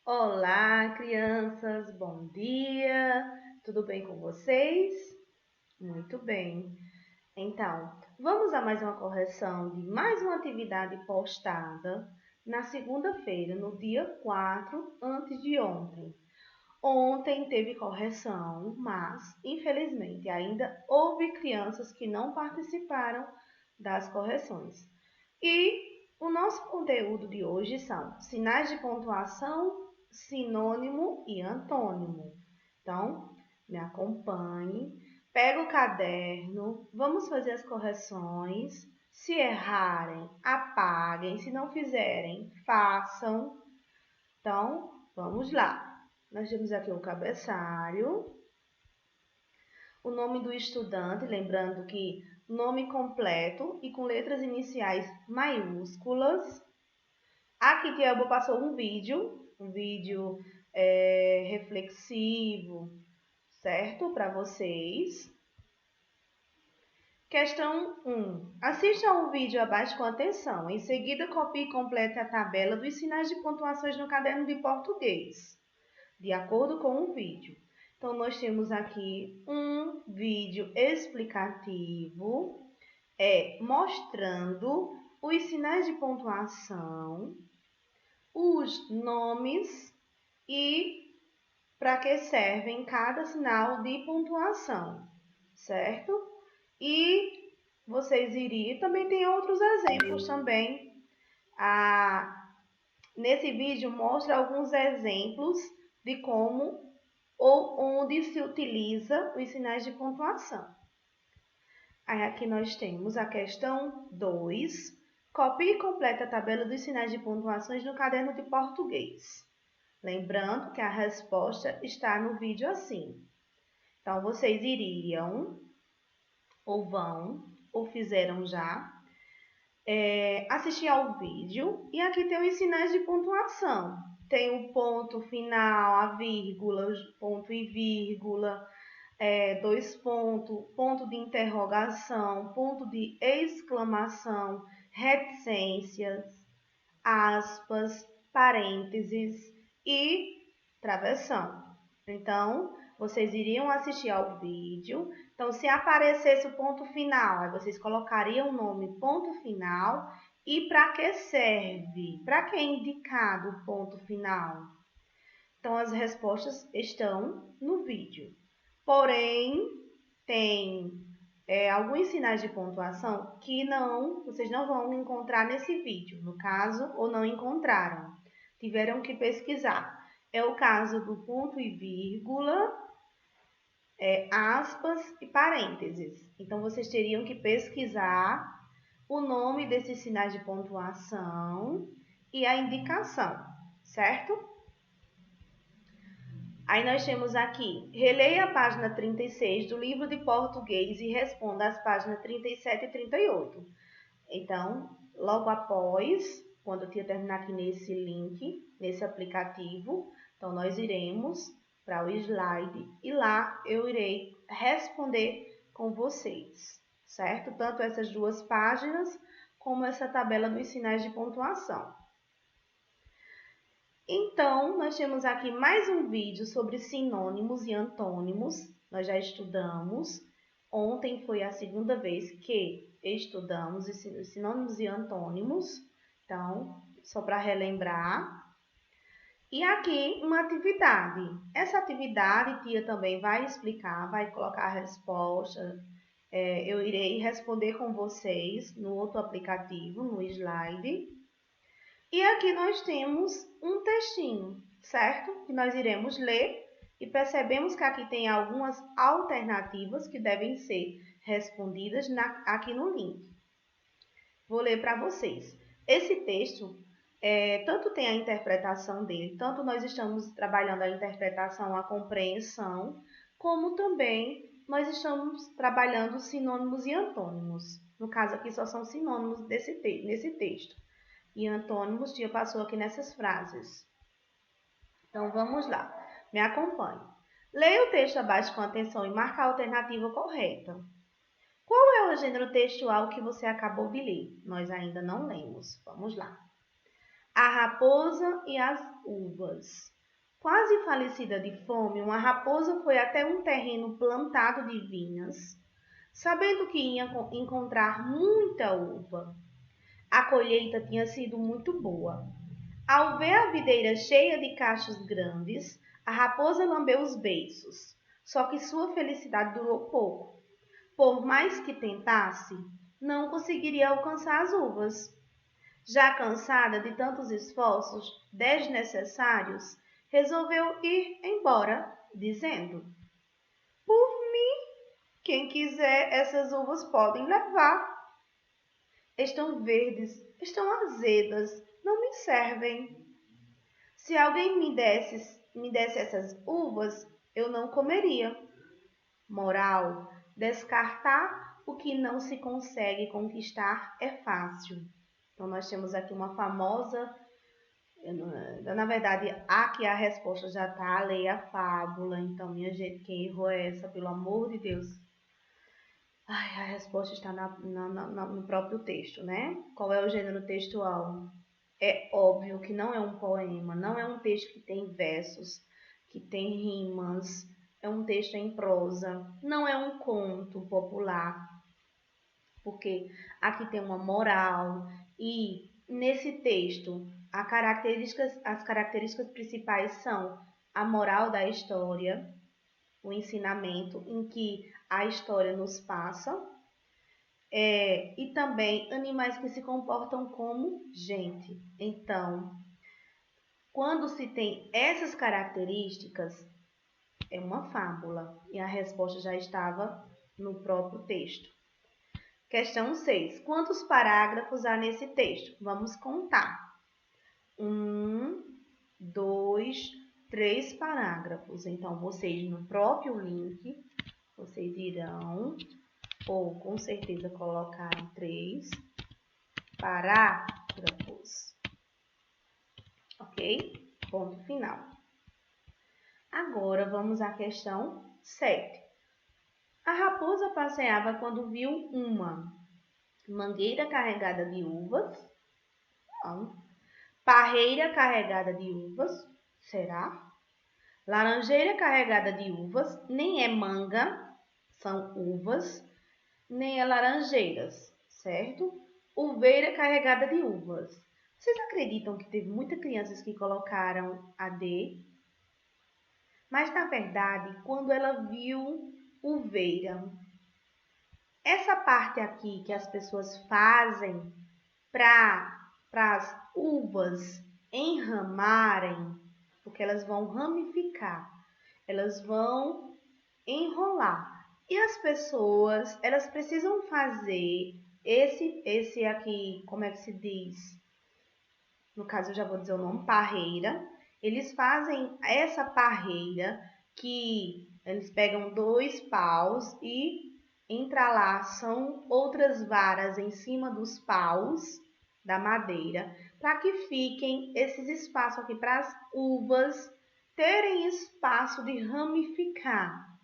Olá, crianças, bom dia! Tudo bem com vocês? Muito bem. Então, vamos a mais uma correção de mais uma atividade postada na segunda-feira, no dia 4, antes de ontem. Ontem teve correção, mas, infelizmente, ainda houve crianças que não participaram das correções. E o nosso conteúdo de hoje são sinais de pontuação, sinônimo e antônimo. Então, me acompanhe, pega o caderno, vamos fazer as correções. Se errarem, apaguem. Se não fizerem, façam. Então, vamos lá. Nós temos aqui o cabeçalho, o nome do estudante, lembrando que nome completo e com letras iniciais maiúsculas. Aqui Tiago passou um vídeo reflexivo, certo? Para vocês. Questão 1. Assista ao vídeo abaixo com atenção. Em seguida, copie e complete a tabela dos sinais de pontuações no caderno de português, de acordo com o vídeo. Então, nós temos aqui um vídeo explicativo, mostrando os sinais de pontuação, os nomes e para que servem cada sinal de pontuação, certo? E vocês iriam, também tem outros exemplos também. Nesse vídeo mostra alguns exemplos de como ou onde se utiliza os sinais de pontuação. Aí aqui nós temos a questão 2. Copie e complete a tabela dos sinais de pontuações no caderno de português. Lembrando que a resposta está no vídeo assim. Então, vocês iriam, ou vão, ou fizeram já, assistir ao vídeo. E aqui tem os sinais de pontuação. Tem o ponto final, a vírgula, ponto e vírgula, dois pontos, ponto de interrogação, ponto de exclamação, reticências, aspas, parênteses e travessão. Então, vocês iriam assistir ao vídeo. Então, se aparecesse o ponto final, aí vocês colocariam o nome ponto final e para que serve? Para que é indicado o ponto final? Então, as respostas estão no vídeo. Porém, tem alguns sinais de pontuação que vocês não vão encontrar nesse vídeo, no caso, ou não encontraram. Tiveram que pesquisar. É o caso do ponto e vírgula, aspas e parênteses. Então, vocês teriam que pesquisar o nome desses sinais de pontuação e a indicação, certo? Aí nós temos aqui, releia a página 36 do livro de português e responda às páginas 37 e 38. Então, logo após, quando eu terminar aqui nesse link, nesse aplicativo, então nós iremos para o slide e lá eu irei responder com vocês, certo? Tanto essas duas páginas como essa tabela dos sinais de pontuação. Então, nós temos aqui mais um vídeo sobre sinônimos e antônimos. Nós já estudamos. Ontem foi a segunda vez que estudamos os sinônimos e antônimos. Então, só para relembrar. E aqui uma atividade. Essa atividade, tia também vai explicar, vai colocar a resposta. Eu irei responder com vocês no outro aplicativo, no slide. E aqui nós temos um textinho, certo? Que nós iremos ler e percebemos que aqui tem algumas alternativas que devem ser respondidas aqui no link. Vou ler para vocês. Esse texto, tanto tem a interpretação dele, tanto nós estamos trabalhando a interpretação, a compreensão, como também nós estamos trabalhando sinônimos e antônimos. No caso aqui só são sinônimos nesse texto. E antônimos, tia passou aqui nessas frases. Então, vamos lá. Me acompanhe. Leia o texto abaixo com atenção e marque a alternativa correta. Qual é o gênero textual que você acabou de ler? Nós ainda não lemos. Vamos lá. A raposa e as uvas. Quase falecida de fome, uma raposa foi até um terreno plantado de vinhas, sabendo que ia encontrar muita uva. A colheita tinha sido muito boa. Ao ver a videira cheia de cachos grandes, a raposa lambeu os beiços. Só que sua felicidade durou pouco. Por mais que tentasse, não conseguiria alcançar as uvas. Já cansada de tantos esforços desnecessários, resolveu ir embora, dizendo: Por mim, quem quiser essas uvas podem levar. Estão verdes, estão azedas, não me servem. Se alguém me desse essas uvas, eu não comeria. Moral: descartar o que não se consegue conquistar é fácil. Então, nós temos aqui uma famosa. Na verdade, aqui a resposta já está, leia a fábula. Então, minha gente, quem errou é essa, pelo amor de Deus. Ai, a resposta está no próprio texto, né? Qual é o gênero textual? É óbvio que não é um poema, não é um texto que tem versos, que tem rimas, é um texto em prosa, não é um conto popular, porque aqui tem uma moral e nesse texto as características principais são a moral da história, o ensinamento em que a história nos passa, e também animais que se comportam como gente. Então, quando se tem essas características, é uma fábula e a resposta já estava no próprio texto. Questão 6. Quantos parágrafos há nesse texto? Vamos contar. 1, 2, 3 parágrafos. Então, vocês no próprio link, vocês irão, ou com certeza colocaram 3 parágrafos. Ok? Ponto final. Agora, vamos à questão 7. A raposa passeava quando viu uma mangueira carregada de uvas. Não. Parreira carregada de uvas. Será? Laranjeira carregada de uvas. Nem é manga, são uvas. Nem é laranjeiras, certo? Uveira carregada de uvas. Vocês acreditam que teve muitas crianças que colocaram a D? Mas, na verdade, quando ela viu uveira, essa parte aqui que as pessoas fazem para as uvas enramarem, porque elas vão ramificar, elas vão enrolar. E as pessoas, elas precisam fazer esse aqui, como é que se diz? No caso, eu já vou dizer o nome, parreira. Eles fazem essa parreira que eles pegam 2 paus e entrelaçam outras varas em cima dos paus da madeira, para que fiquem esses espaços aqui para as uvas terem espaço de ramificar.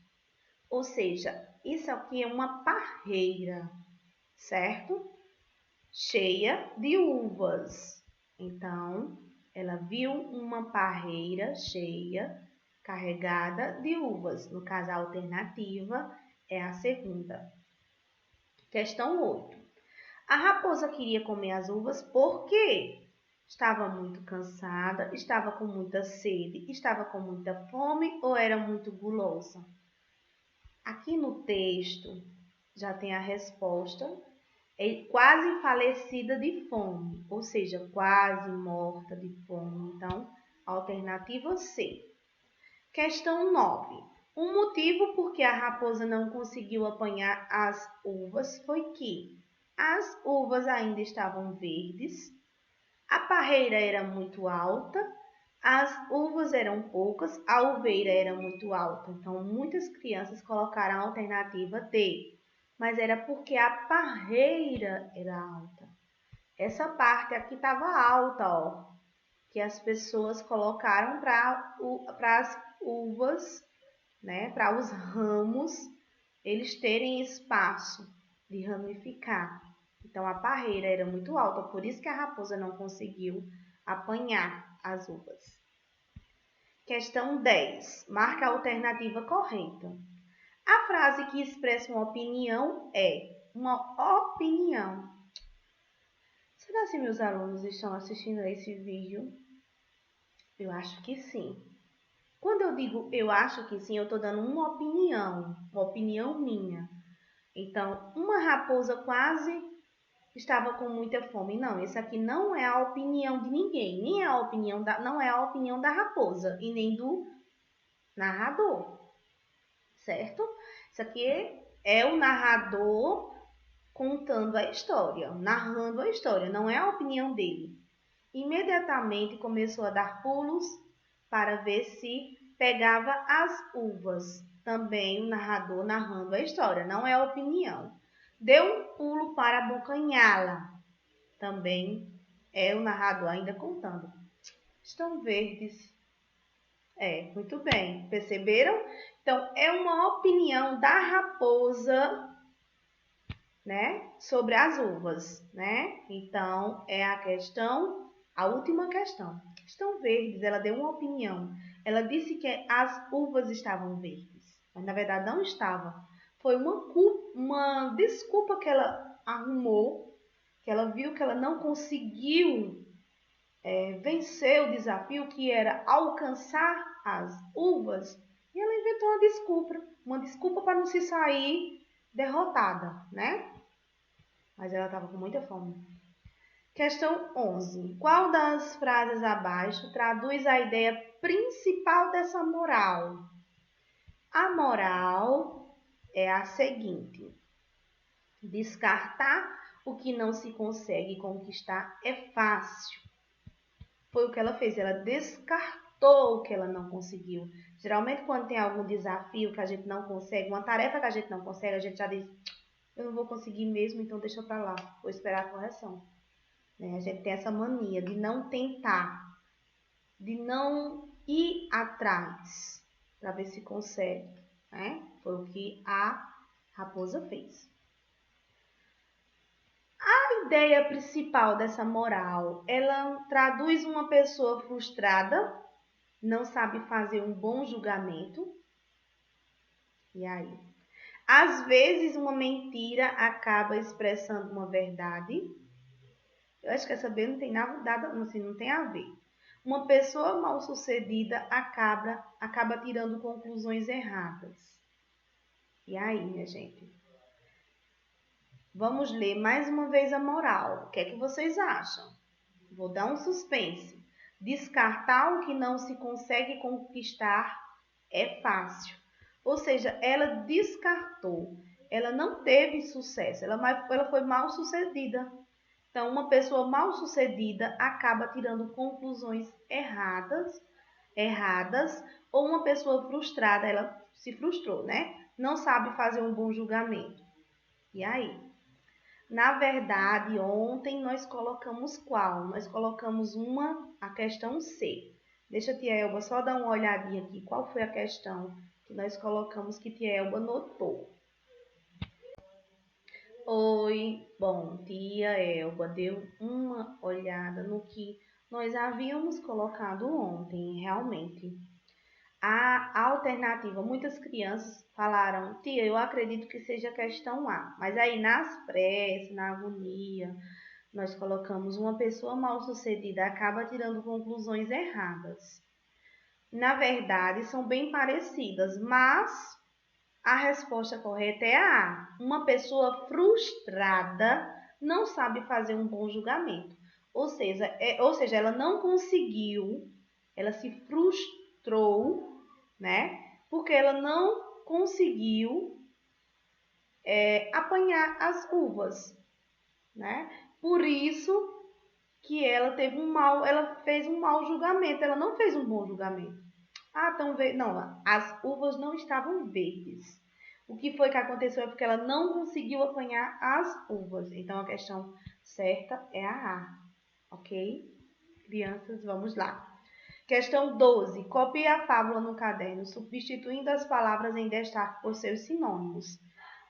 Ou seja, isso aqui é uma parreira, certo? Cheia de uvas. Então, ela viu uma parreira cheia, carregada de uvas. No caso, a alternativa é a segunda. Questão 8. A raposa queria comer as uvas porque estava muito cansada, estava com muita sede, estava com muita fome ou era muito gulosa? Aqui no texto já tem a resposta. É quase falecida de fome, ou seja, quase morta de fome. Então, alternativa C. Questão 9. O motivo por que a raposa não conseguiu apanhar as uvas foi que as uvas ainda estavam verdes, a parreira era muito alta, as uvas eram poucas, a uveira era muito alta. Então, muitas crianças colocaram a alternativa D, mas era porque a parreira era alta. Essa parte aqui estava alta, ó, que as pessoas colocaram para as uvas, né, para os ramos, eles terem espaço de ramificar. Então, a parreira era muito alta, por isso que a raposa não conseguiu apanhar as uvas. Questão 10. Marca a alternativa correta. A frase que expressa uma opinião é uma opinião. Será que meus alunos estão assistindo a esse vídeo? Eu acho que sim. Quando eu digo eu acho que sim, eu estou dando uma opinião minha. Então, uma raposa quase estava com muita fome. Não, esse aqui não é a opinião de ninguém, nem é a opinião não é a opinião da raposa e nem do narrador, certo? Isso aqui é o narrador contando a história, narrando a história, não é a opinião dele. Imediatamente começou a dar pulos para ver se pegava as uvas. Também o narrador narrando a história, não é a opinião. Deu um pulo para abocanhá-la. Também é o narrador ainda contando. Estão verdes. Muito bem. Perceberam? Então, é uma opinião da raposa, né, sobre as uvas, né? Então, é a última questão. Estão verdes, ela deu uma opinião. Ela disse que as uvas estavam verdes, mas na verdade não estava. Foi uma desculpa que ela arrumou, que ela viu que ela não conseguiu vencer o desafio, que era alcançar as uvas, e ela inventou uma desculpa para não se sair derrotada, né? Mas ela estava com muita fome. Questão 11. Qual das frases abaixo traduz a ideia principal dessa moral? A moral é a seguinte: descartar o que não se consegue conquistar é fácil. Foi o que ela fez, ela descartou o que ela não conseguiu. Geralmente, quando tem algum desafio que a gente não consegue, uma tarefa que a gente não consegue, a gente já diz: eu não vou conseguir mesmo, então deixa pra lá, vou esperar a correção. A gente tem essa mania de não tentar, de não ir atrás para ver se consegue, né? Foi o que a raposa fez. A ideia principal dessa moral, ela traduz uma pessoa frustrada, não sabe fazer um bom julgamento. E aí? Às vezes uma mentira acaba expressando uma verdade. Eu acho que essa B não tem nada, assim, não tem a ver. Uma pessoa mal-sucedida acaba tirando conclusões erradas. E aí, minha gente? Vamos ler mais uma vez a moral. O que é que vocês acham? Vou dar um suspense. Descartar o que não se consegue conquistar é fácil. Ou seja, ela descartou. Ela não teve sucesso. Ela foi mal-sucedida. Então, uma pessoa mal-sucedida acaba tirando conclusões erradas, ou uma pessoa frustrada, ela se frustrou, né? Não sabe fazer um bom julgamento. E aí? Na verdade, ontem nós colocamos qual? Nós colocamos a questão C. Deixa a tia Elba só dar uma olhadinha aqui. Qual foi a questão que nós colocamos que tia Elba notou? Oi, bom, tia Elba deu uma olhada no que nós havíamos colocado ontem, realmente. A alternativa, muitas crianças falaram: tia, eu acredito que seja a questão A. Mas aí nas pressas, na agonia, nós colocamos uma pessoa mal-sucedida acaba tirando conclusões erradas. Na verdade, são bem parecidas, mas a resposta correta é a A. Uma pessoa frustrada não sabe fazer um bom julgamento. Ou seja, ela não conseguiu, ela se frustrou, né? Porque ela não conseguiu apanhar as uvas, né? Por isso que ela fez um mau julgamento, ela não fez um bom julgamento. Não, as uvas não estavam verdes. O que foi que aconteceu é porque ela não conseguiu apanhar as uvas. Então, a questão certa é a A, ok? Crianças, vamos lá. Questão 12. Copie a fábula no caderno, substituindo as palavras em destaque por seus sinônimos.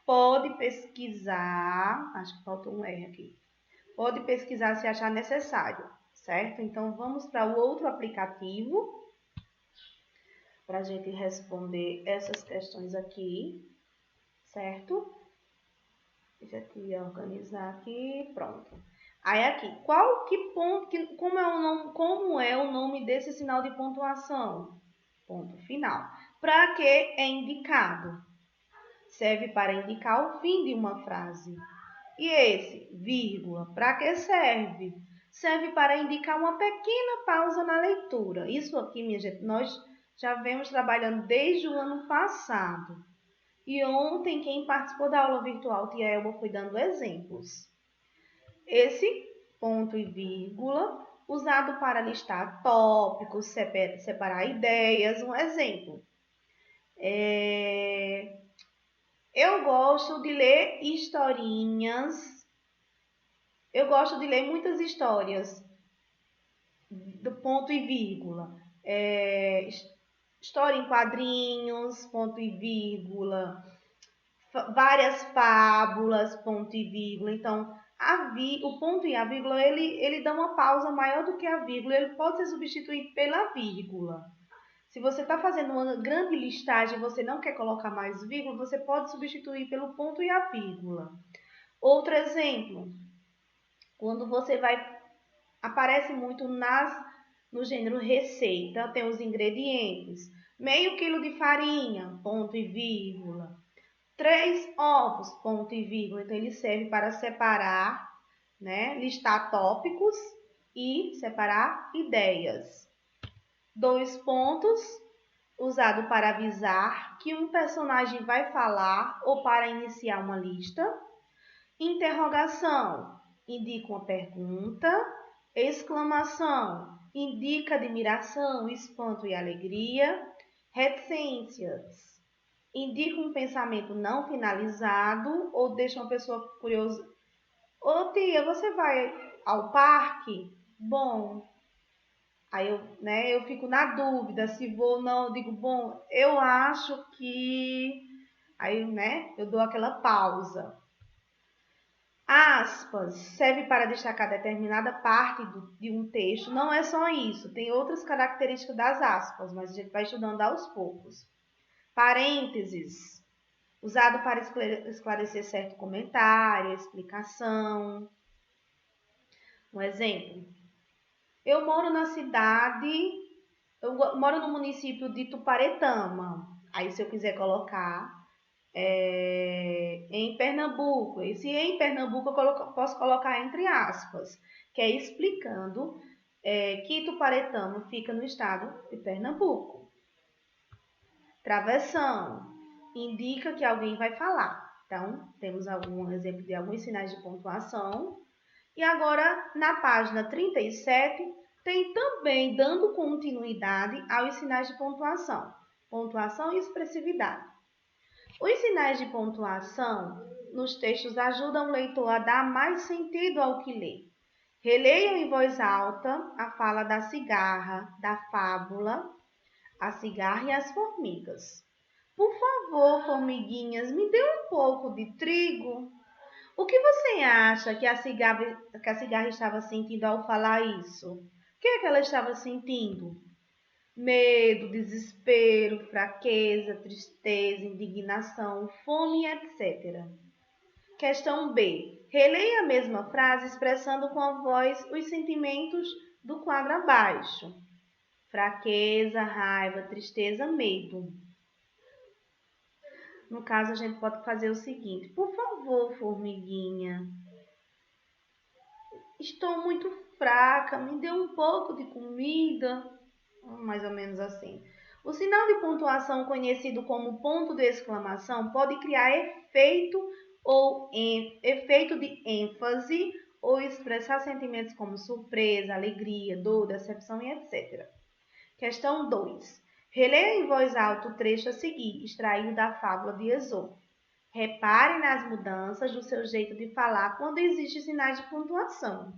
Pode pesquisar, acho que faltou um R aqui. Pode pesquisar se achar necessário, certo? Então, vamos para o outro aplicativo. para a gente responder essas questões aqui, certo? Deixa eu organizar aqui, pronto. Aí aqui, como é o nome desse sinal de pontuação? Ponto final. Para que é indicado? Serve para indicar o fim de uma frase. E esse, vírgula, para que serve? Serve para indicar uma pequena pausa na leitura. Isso aqui, minha gente, nós já vemos trabalhando desde o ano passado. E ontem, quem participou da aula virtual, tia Elba, foi dando exemplos. Esse ponto e vírgula, usado para listar tópicos, separar ideias. Um exemplo. Eu gosto de ler historinhas. Eu gosto de ler muitas histórias. Do ponto e vírgula. História em quadrinhos, ponto e vírgula. Várias fábulas, ponto e vírgula. Então, o ponto e a vírgula, ele dá uma pausa maior do que a vírgula. Ele pode ser substituído pela vírgula. Se você está fazendo uma grande listagem e você não quer colocar mais vírgula, você pode substituir pelo ponto e a vírgula. Outro exemplo, quando você aparece muito no gênero receita, tem os ingredientes. Meio quilo de farinha, ponto e vírgula. 3 ovos, ponto e vírgula. Então, ele serve para separar, né? Listar tópicos e separar ideias. 2 pontos, usado para avisar que um personagem vai falar ou para iniciar uma lista. Interrogação, indica uma pergunta. Exclamação, indica admiração, espanto e alegria. Reticências, indica um pensamento não finalizado ou deixa uma pessoa curiosa. Ô tia, você vai ao parque? Bom, aí eu fico na dúvida se vou ou não. Eu digo, bom, eu acho que... Aí, eu dou aquela pausa. Aspas, serve para destacar determinada parte de um texto. Não é só isso, tem outras características das aspas, mas a gente vai estudando aos poucos. Parênteses, usado para esclarecer certo comentário, explicação. Um exemplo. Eu moro no município de Tuparetama. Aí, se eu quiser colocar em Pernambuco, e se em Pernambuco eu posso colocar entre aspas, que é explicando que Tuparetama fica no estado de Pernambuco. Travessão, indica que alguém vai falar. Então, temos algum exemplo de alguns sinais de pontuação. E agora, na página 37, tem também dando continuidade aos sinais de pontuação. Pontuação e expressividade. Os sinais de pontuação nos textos ajudam o leitor a dar mais sentido ao que lê. Releiam em voz alta a fala da cigarra, da fábula, a cigarra e as formigas. Por favor, formiguinhas, me dê um pouco de trigo. O que você acha que a cigarra estava sentindo ao falar isso? O que é que ela estava sentindo? Medo, desespero, fraqueza, tristeza, indignação, fome, etc. Questão B. Releia a mesma frase expressando com a voz os sentimentos do quadro abaixo. Fraqueza, raiva, tristeza, medo. No caso, a gente pode fazer o seguinte. Por favor, formiguinha. Estou muito fraca, me dê um pouco de comida. Mais ou menos assim. O sinal de pontuação, conhecido como ponto de exclamação, pode criar efeito de ênfase ou expressar sentimentos como surpresa, alegria, dor, decepção e etc. Questão 2. Releia em voz alta o trecho a seguir, extraído da fábula de Esopo. Repare nas mudanças do seu jeito de falar quando existem sinais de pontuação.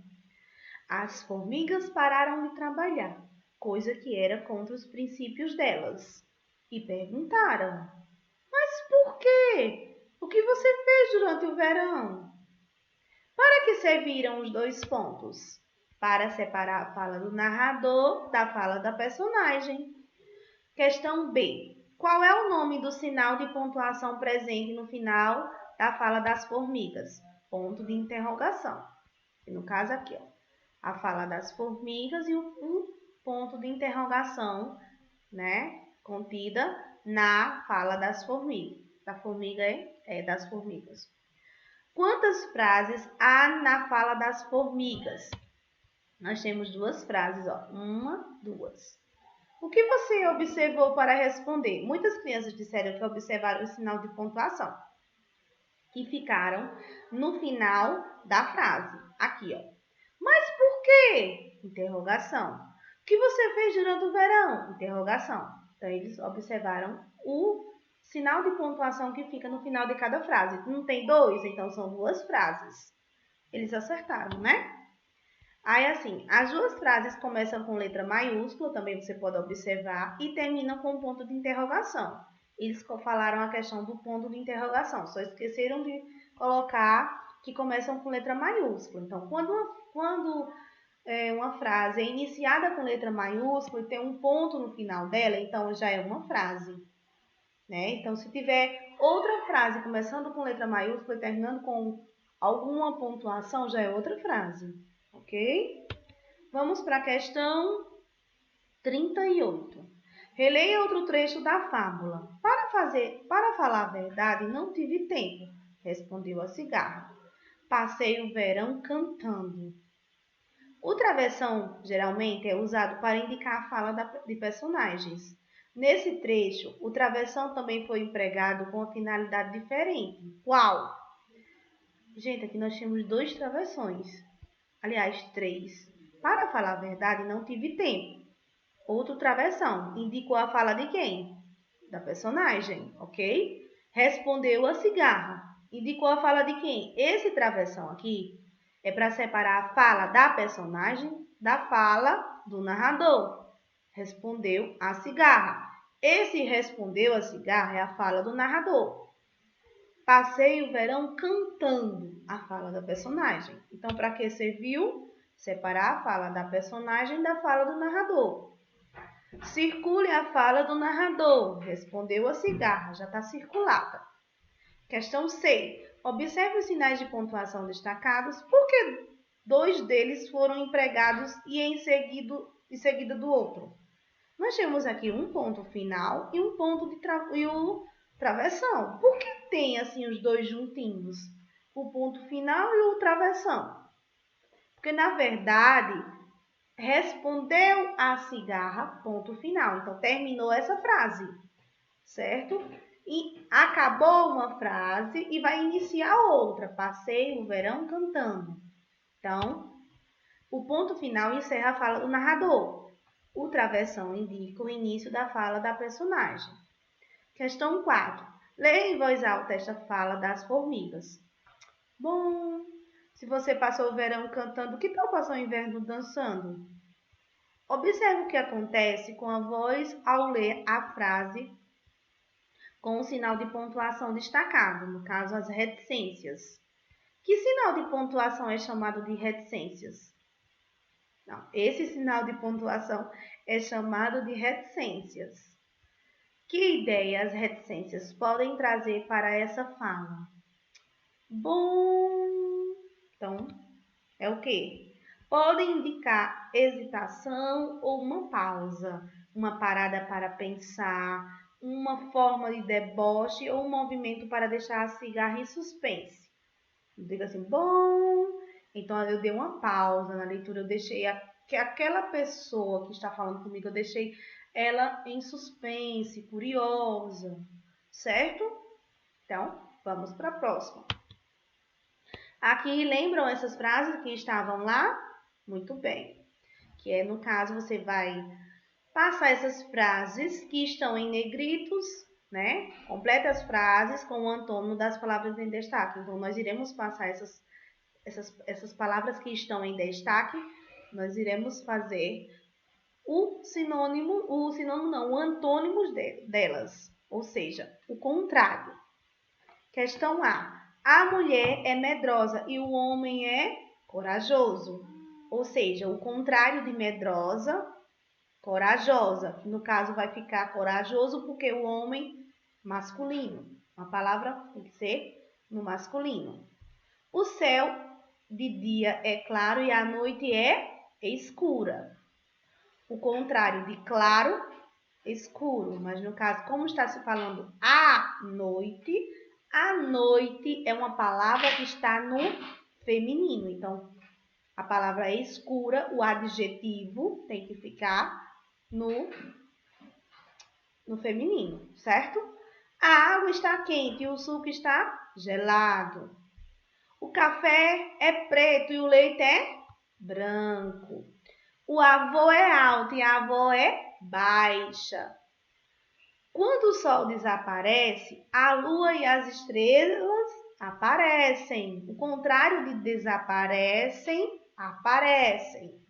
As formigas pararam de trabalhar, coisa que era contra os princípios delas, e perguntaram: Mas por quê? O que você fez durante o verão? Para que serviram os 2 pontos? Para separar a fala do narrador da fala da personagem. Questão B. Qual é o nome do sinal de pontuação presente no final da fala das formigas? Ponto de interrogação. E no caso aqui, ó, a fala das formigas e um ponto de interrogação, né, contida na fala das formigas. Da formiga das formigas. Quantas frases há na fala das formigas? Nós temos duas frases, ó. Uma, duas. O que você observou para responder? Muitas crianças disseram que observaram o sinal de pontuação e ficaram no final da frase. Aqui, ó. Mas por quê? Interrogação. O que você fez durante o verão? Interrogação. Então, eles observaram o sinal de pontuação que fica no final de cada frase. Não tem dois, então são duas frases. Eles acertaram, né? Aí, assim, as duas frases começam com letra maiúscula, também você pode observar, e terminam com um ponto de interrogação. Eles falaram a questão do ponto de interrogação, só esqueceram de colocar que começam com letra maiúscula. Então, quando uma frase é iniciada com letra maiúscula e tem um ponto no final dela, então já é uma frase, né? Então, se tiver outra frase começando com letra maiúscula e terminando com alguma pontuação, já é outra frase, ok? Vamos para a questão 38. Releia outro trecho da fábula. Para falar a verdade, não tive tempo, respondeu a cigarra. Passei o verão cantando. O travessão geralmente é usado para indicar a fala de personagens. Nesse trecho, o travessão também foi empregado com uma finalidade diferente. Qual? Gente, aqui nós temos dois travessões. Aliás, três. Para falar a verdade, não tive tempo. Outro travessão. Indicou a fala de quem? Da personagem, ok? Respondeu a cigarra. Indicou a fala de quem? Esse travessão aqui é para separar a fala da personagem da fala do narrador. Respondeu a cigarra. Esse respondeu a cigarra é a fala do narrador. Passei o verão cantando a fala da personagem. Então, para que serviu? Separar a fala da personagem da fala do narrador. Circule a fala do narrador. Respondeu a cigarra. Já está circulada. Questão C. Observe os sinais de pontuação destacados, porque dois deles foram empregados e em seguida do outro. Nós temos aqui um ponto final e um ponto e o travessão. Por que tem assim os dois juntinhos? O ponto final e o travessão. Porque, na verdade, respondeu a cigarra, ponto final. Então, terminou essa frase, certo? E acabou uma frase e vai iniciar outra. Passei o verão cantando. Então, o ponto final encerra a fala do narrador. O travessão indica o início da fala da personagem. Questão 4. Leia em voz alta esta fala das formigas. Bom, se você passou o verão cantando, que tal passar o inverno dançando? Observe o que acontece com a voz ao ler a frase com o sinal de pontuação destacado, no caso, as reticências. Que sinal de pontuação é chamado de reticências? Não, esse sinal de pontuação é chamado de reticências. Que ideia as reticências podem trazer para essa fala? Bom, então, é o quê? Podem indicar hesitação ou uma pausa, uma parada para pensar, uma forma de deboche ou um movimento para deixar a cigarra em suspense. Diga assim, bom, então eu dei uma pausa na leitura, eu deixei aquela pessoa que está falando comigo, eu deixei ela em suspense, curiosa, certo? Então, vamos para a próxima. Aqui, lembram essas frases que estavam lá? Muito bem. Que é, no caso, você vai passar essas frases que estão em negritos, né? Completa as frases com o antônimo das palavras em destaque. Então, nós iremos passar essas palavras que estão em destaque, nós iremos fazer o antônimo delas, ou seja, o contrário. Questão A. A mulher é medrosa e o homem é corajoso. Ou seja, o contrário de medrosa, Corajosa. No caso, vai ficar corajoso porque o homem masculino. A palavra tem que ser no masculino. O céu de dia é claro e a noite é escura. O contrário de claro, escuro. Mas no caso, como está se falando a noite é uma palavra que está no feminino. Então, a palavra escura, o adjetivo tem que ficar no feminino, certo? A água está quente e o suco está gelado. O café é preto e o leite é branco. O avô é alto e a avó é baixa. Quando o sol desaparece, a lua e as estrelas aparecem. O contrário de desaparecem, aparecem.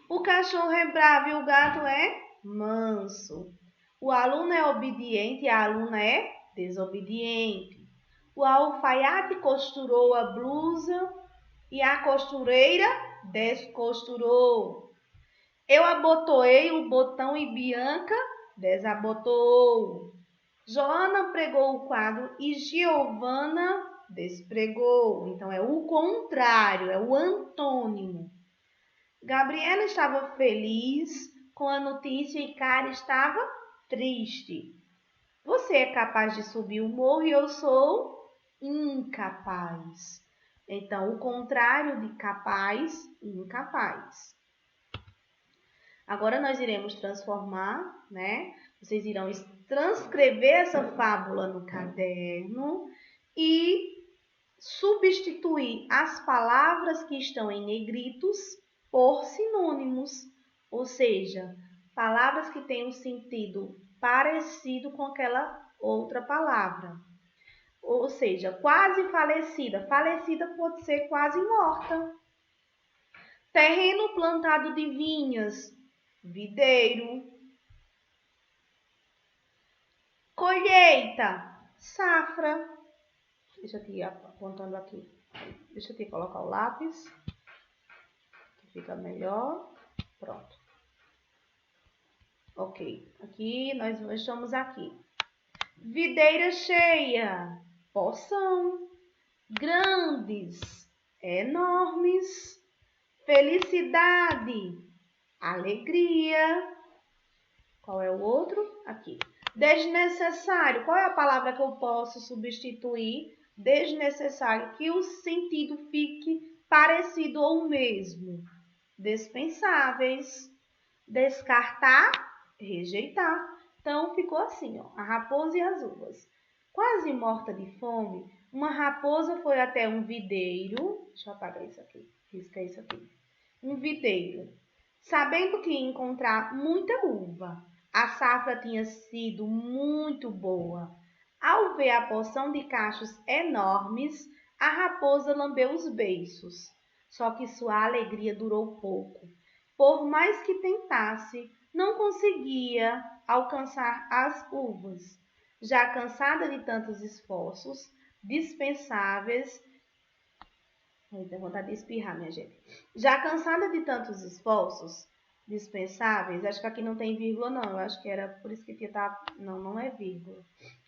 O cachorro é bravo e o gato é manso. O aluno é obediente e a aluna é desobediente. O alfaiate costurou a blusa e a costureira descosturou. Eu abotoei o botão e Bianca desabotou. Joana pregou o quadro e Giovana despregou. Então, é o contrário, é o antônimo. Gabriela estava feliz com a notícia e Kara estava triste. Você é capaz de subir o morro e eu sou incapaz. Então, o contrário de capaz, incapaz. Agora nós iremos transformar, né? Vocês irão transcrever essa fábula no caderno e substituir as palavras que estão em negritos por sinônimos, ou seja, palavras que têm um sentido parecido com aquela outra palavra. Ou seja, quase falecida. Falecida pode ser quase morta. Terreno plantado de vinhas, videiro. Colheita, safra. Deixa eu ir apontando aqui. Deixa eu colocar o lápis, que fica melhor. Pronto. Ok, aqui nós estamos aqui. Videira cheia, porção. Grandes, enormes. Felicidade, alegria. Qual é o outro? Aqui. Desnecessário. Qual é a palavra que eu posso substituir? Desnecessário. Que o sentido fique parecido ou mesmo. Dispensáveis. Descartar, rejeitar. Então, ficou assim, ó, a raposa e as uvas. Quase morta de fome, uma raposa foi até um videiro. Deixa eu apagar isso aqui. Risca isso aqui. Um videiro. Sabendo que ia encontrar muita uva. A safra tinha sido muito boa. Ao ver a porção de cachos enormes, a raposa lambeu os beiços. Só que sua alegria durou pouco. Por mais que tentasse, não conseguia alcançar as uvas. Já cansada de tantos esforços dispensáveis, tenho vontade de espirrar, minha gente. Já cansada de tantos esforços dispensáveis, acho que aqui não tem vírgula não, eu acho que era por isso que aqui tá, não é vírgula.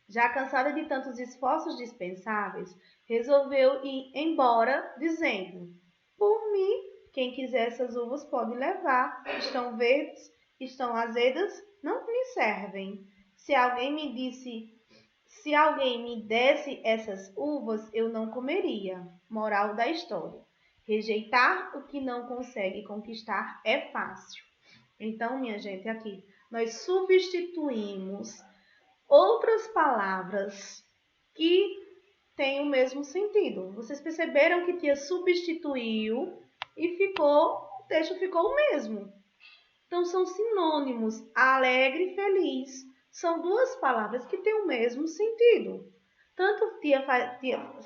Já cansada de tantos esforços dispensáveis, resolveu ir embora, dizendo: por mim, quem quiser essas uvas pode levar. Estão verdes, estão azedas, não me servem. Se alguém me desse essas uvas, eu não comeria. Moral da história. Rejeitar o que não consegue conquistar é fácil. Então, minha gente, aqui nós substituímos outras palavras que têm o mesmo sentido. Vocês perceberam que tia substituiu e o texto ficou o mesmo. Então, são sinônimos, alegre e feliz. São duas palavras que têm o mesmo sentido. Tanto tia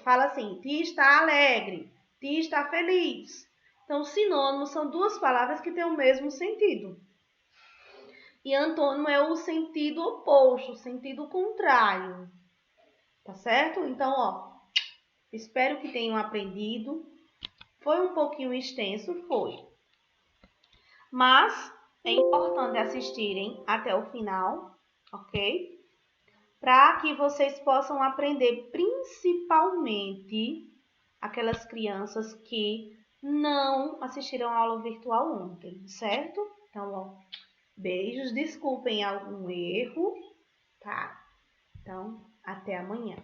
fala assim, tia está alegre, tia está feliz. Então, sinônimos são duas palavras que têm o mesmo sentido. E antônimo é o sentido oposto, o sentido contrário. Tá certo? Então, ó, espero que tenham aprendido. Foi um pouquinho extenso, foi. Mas É importante assistirem até o final, ok? Para que vocês possam aprender, principalmente aquelas crianças que não assistiram a aula virtual ontem, certo? Então, ó, beijos, desculpem algum erro, tá? Então, até amanhã.